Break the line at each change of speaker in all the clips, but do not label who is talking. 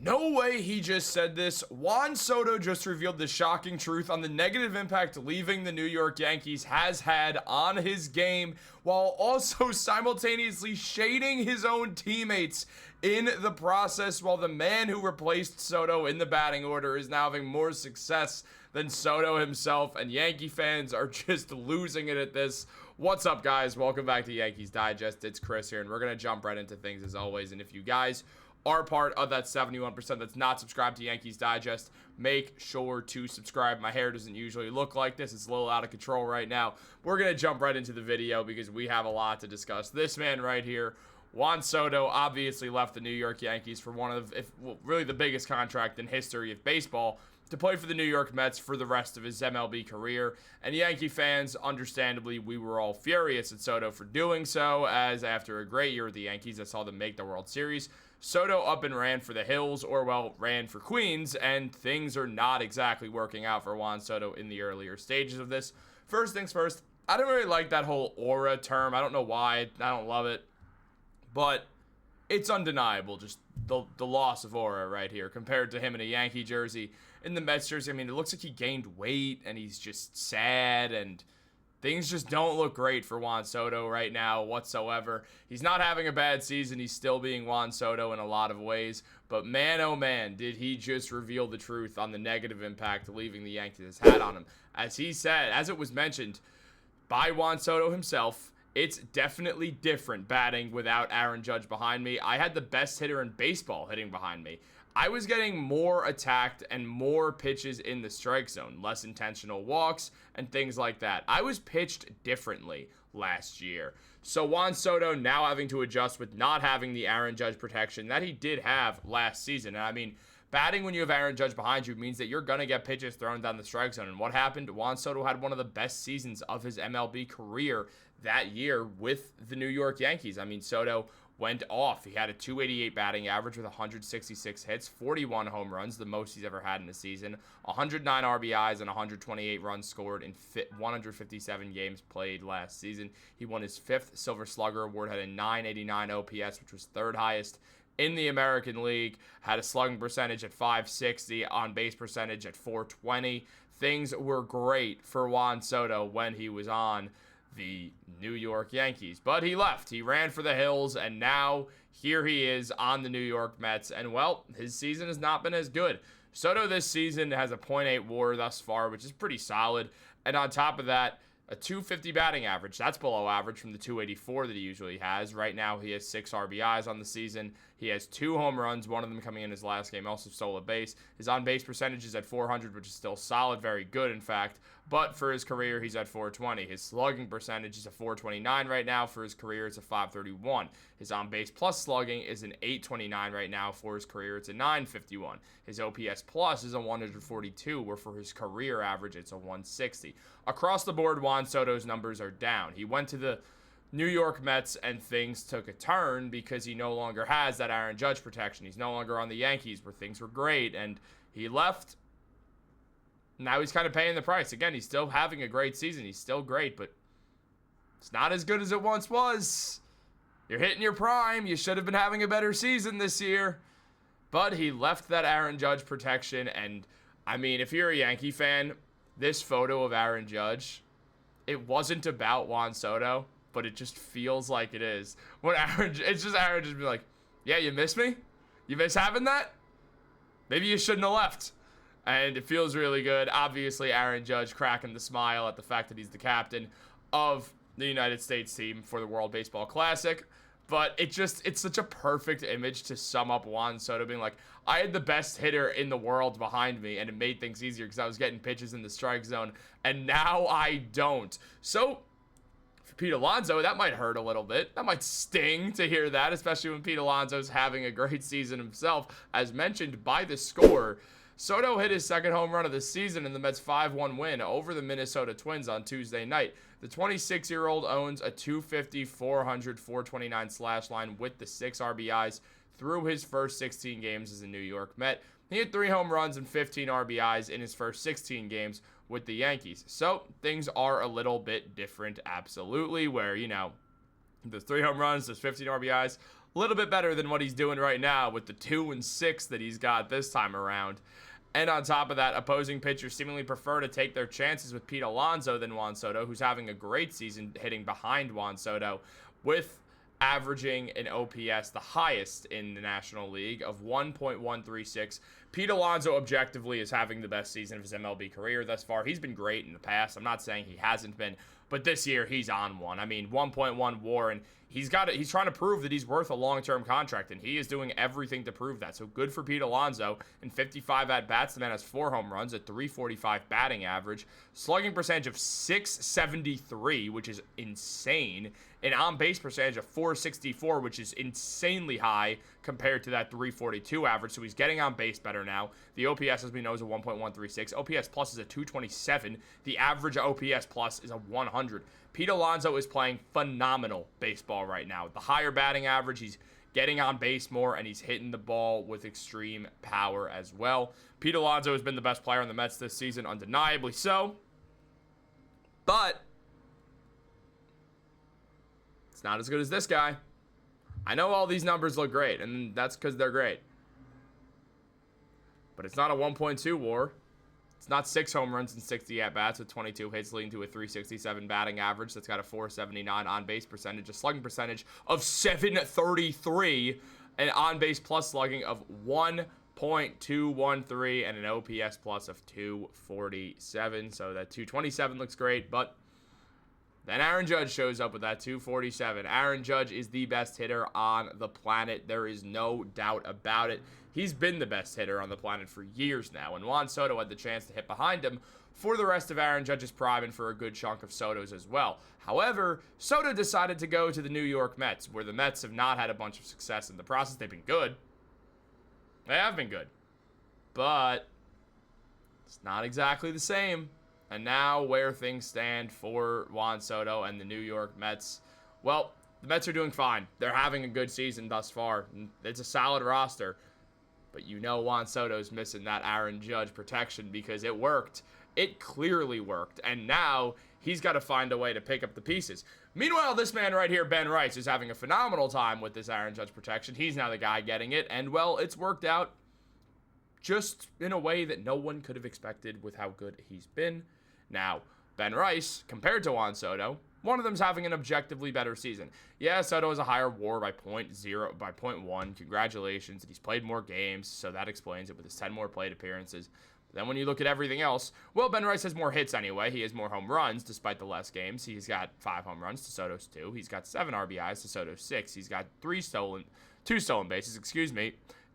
No way he just said this. Juan Soto just revealed the shocking truth on the negative impact leaving the New York Yankees has had on his game, while also simultaneously shading his own teammates in the process, while the man who replaced Soto in the batting order is now having more success than Soto himself, and Yankee fans are just losing it at this. What's up, guys? Welcome back to Yankees Digest. It's Chris here, and we're going to jump right into things as always. And if you guys are part of that 71% that's not subscribed to Yankees Digest, make sure to subscribe. My hair doesn't usually look like this. It's a little out of control right now. We're going to jump right into the video because we have a lot to discuss. This man right here, Juan Soto, obviously left the New York Yankees for one of, really the biggest contract in history of baseball, to play for the New York Mets for the rest of his MLB career. And Yankee fans, understandably, we were all furious at Soto for doing so, as after a great year with the Yankees that saw them make the World Series, Soto up and ran for the hills, or well, ran for Queens, and things are not exactly working out for Juan Soto in the earlier stages of this. First things first, I don't really like that whole aura term. I don't know why. I don't love it. But it's undeniable, just the loss of aura right here compared to him in a Yankee jersey. In the Mets jersey, I mean, it looks like he gained weight, and he's just sad, and things just don't look great for Juan Soto right now whatsoever. He's not having a bad season. He's still being Juan Soto in a lot of ways. But man, oh man, did he just reveal the truth on the negative impact leaving the Yankees has had on him. As he said, as it was mentioned by Juan Soto himself, it's definitely different batting without Aaron Judge behind me. I had the best hitter in baseball hitting behind me. I was getting more attacked and more pitches in the strike zone, less intentional walks and things like that. I was pitched differently last year. So Juan Soto now having to adjust with not having the Aaron Judge protection that he did have last season. And I mean, batting when you have Aaron Judge behind you means that you're going to get pitches thrown down the strike zone. And what happened? Juan Soto had one of the best seasons of his MLB career that year with the New York Yankees. I mean, Soto went off. He had a 288 batting average with 166 hits, 41 home runs, the most he's ever had in a season, 109 RBIs, and 128 runs scored in 157 games played last season. He won his 5th Silver Slugger award, had a 989 OPS, which was 3rd highest in the American League, had a slugging percentage at .560, on base percentage at .420. Things were great for Juan Soto when he was on the New York Yankees, but he left. He ran for the hills, and now here he is on the New York Mets, and well, his season has not been as good. Soto this season has a .8 WAR thus far, which is pretty solid, and on top of that, a .250 batting average. That's below average from the .284 that he usually has. Right now, he has 6 RBIs on the season. He has 2 home runs, one of them coming in his last game, also stole a base. His on-base percentage is at .400, which is still solid, very good, in fact. But for his career, he's at .420. His slugging percentage is a .429 right now. For his career, it's a .531. His on-base plus slugging is an .829 right now. For his career, it's a .951. His OPS plus is a .142, where for his career average, it's a .160. Across the board, Juan Soto's numbers are down. He went to the New York Mets, and things took a turn because he no longer has that Aaron Judge protection. He's no longer on the Yankees, where things were great, and he left. Now he's kind of paying the price. Again, he's still having a great season. He's still great, but it's not as good as it once was. You're hitting your prime. You should have been having a better season this year. But he left that Aaron Judge protection, and I mean, if you're a Yankee fan, this photo of Aaron Judge, it wasn't about Juan Soto, but it just feels like it is. When it's just Aaron just be like, yeah, you miss me? You miss having that? Maybe you shouldn't have left. And it feels really good. Obviously, Aaron Judge cracking the smile at the fact that he's the captain of the United States team for the World Baseball Classic. But it's such a perfect image to sum up Juan Soto being like, I had the best hitter in the world behind me, and it made things easier because I was getting pitches in the strike zone, and now I don't. So for Pete Alonso, that might hurt a little bit. That might sting to hear that, especially when Pete Alonso's having a great season himself. As mentioned by the score, Soto hit his 2nd home run of the season in the Mets' 5-1 win over the Minnesota Twins on Tuesday night. The 26-year-old owns a .250, .400, .429 slash line with the 6 RBIs through his first 16 games as a New York Met. He had 3 home runs and 15 RBIs in his first 16 games with the Yankees. So things are a little bit different, absolutely, where, you know, the 3 home runs, there's 15 RBIs, A little bit better than what he's doing right now with the 2-6 that he's got this time around. And on top of that, opposing pitchers seemingly prefer to take their chances with Pete Alonso than Juan Soto, who's having a great season hitting behind Juan Soto, with averaging an OPS the highest in the National League of 1.136. Pete Alonso objectively is having the best season of his MLB career thus far. He's been great in the past. I'm not saying he hasn't been, but this year he's on one. I mean, 1.1 WAR, and he's trying to prove that he's worth a long-term contract, and he is doing everything to prove that. So good for Pete Alonso. In 55 at-bats, the man has 4 home runs, a 345 batting average, slugging percentage of 673, which is insane, an on-base percentage of 464, which is insanely high compared to that 342 average. So he's getting on base better now. The OPS, as we know, is a 1.136. OPS plus is a 227. The average OPS plus is a 100. Pete Alonso is playing phenomenal baseball right now. The higher batting average, he's getting on base more, and he's hitting the ball with extreme power as well. Pete Alonso has been the best player on the Mets this season, undeniably so. But it's not as good as this guy. I know all these numbers look great, and that's because they're great. But it's not a 1.2 WAR. It's not 6 home runs and 60 at-bats with 22 hits, leading to a 367 batting average. That's got a 479 on-base percentage, a slugging percentage of 733, an on-base plus slugging of 1.213, and an OPS plus of 247. So that 227 looks great, but then Aaron Judge shows up with that 247. Aaron Judge is the best hitter on the planet. There is no doubt about it. He's been the best hitter on the planet for years now, and Juan Soto had the chance to hit behind him for the rest of Aaron Judge's prime and for a good chunk of Soto's as well. However, Soto decided to go to the New York Mets, where the Mets have not had a bunch of success in the process. They've been good. They have been good. But it's not exactly the same. And now where things stand for Juan Soto and the New York Mets, well, the Mets are doing fine. They're having a good season thus far. It's a solid roster. But you know Juan Soto's missing that Aaron Judge protection because it worked. It clearly worked. And now he's got to find a way to pick up the pieces. Meanwhile, this man right here, Ben Rice, is having a phenomenal time with this Aaron Judge protection. He's now the guy getting it. And, well, it's worked out just in a way that no one could have expected with how good he's been. Now, Ben Rice, compared to Juan Soto, one of them's having an objectively better season. Yeah, Soto has a higher WAR by 0.1. Congratulations. He's played more games, so that explains it with his 10 more plate appearances. But then when you look at everything else, well, Ben Rice has more hits anyway. He has more home runs despite the less games. He's got 5 home runs to Soto's 2. He's got 7 RBIs to Soto's 6. He's got 2 stolen bases,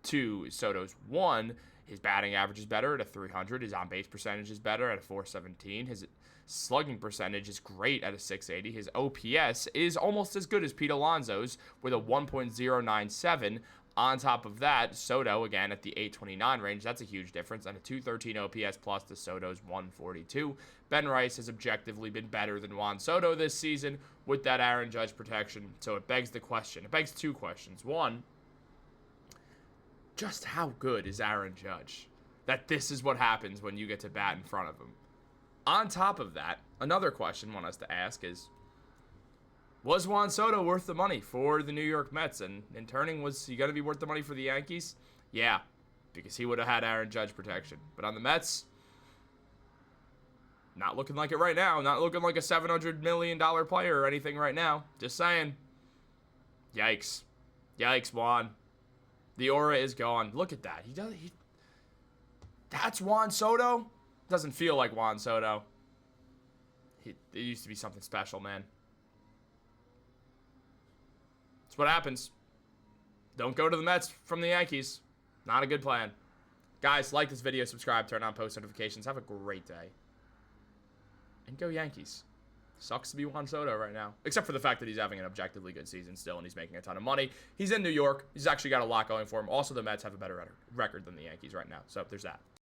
to Soto's 1. His batting average is better at a 300. His on-base percentage is better at a 417. His slugging percentage is great at a 680. His OPS is almost as good as Pete Alonso's with a 1.097. On top of that, Soto, again, at the 829 range. That's a huge difference. And a 213 OPS plus to Soto's 142. Ben Rice has objectively been better than Juan Soto this season with that Aaron Judge protection. So it begs the question. It begs 2 questions. One, just how good is Aaron Judge that this is what happens when you get to bat in front of him? On top of that, another question I want us to ask is, was Juan Soto worth the money for the New York Mets? And in turning, was he going to be worth the money for the Yankees? Yeah, because he would have had Aaron Judge protection. But on the Mets, not looking like it right now. Not looking like a $700 million player or anything right now. Just saying. Yikes. Yikes, Juan. The aura is gone. Look at that. That's Juan Soto? Doesn't feel like Juan Soto. It used to be something special, man. That's what happens. Don't go to the Mets from the Yankees. Not a good plan. Guys, like this video, subscribe, turn on post notifications. Have a great day. And go Yankees. Sucks to be Juan Soto right now. Except for the fact that he's having an objectively good season still and he's making a ton of money. He's in New York. He's actually got a lot going for him. Also, the Mets have a better record than the Yankees right now. So there's that.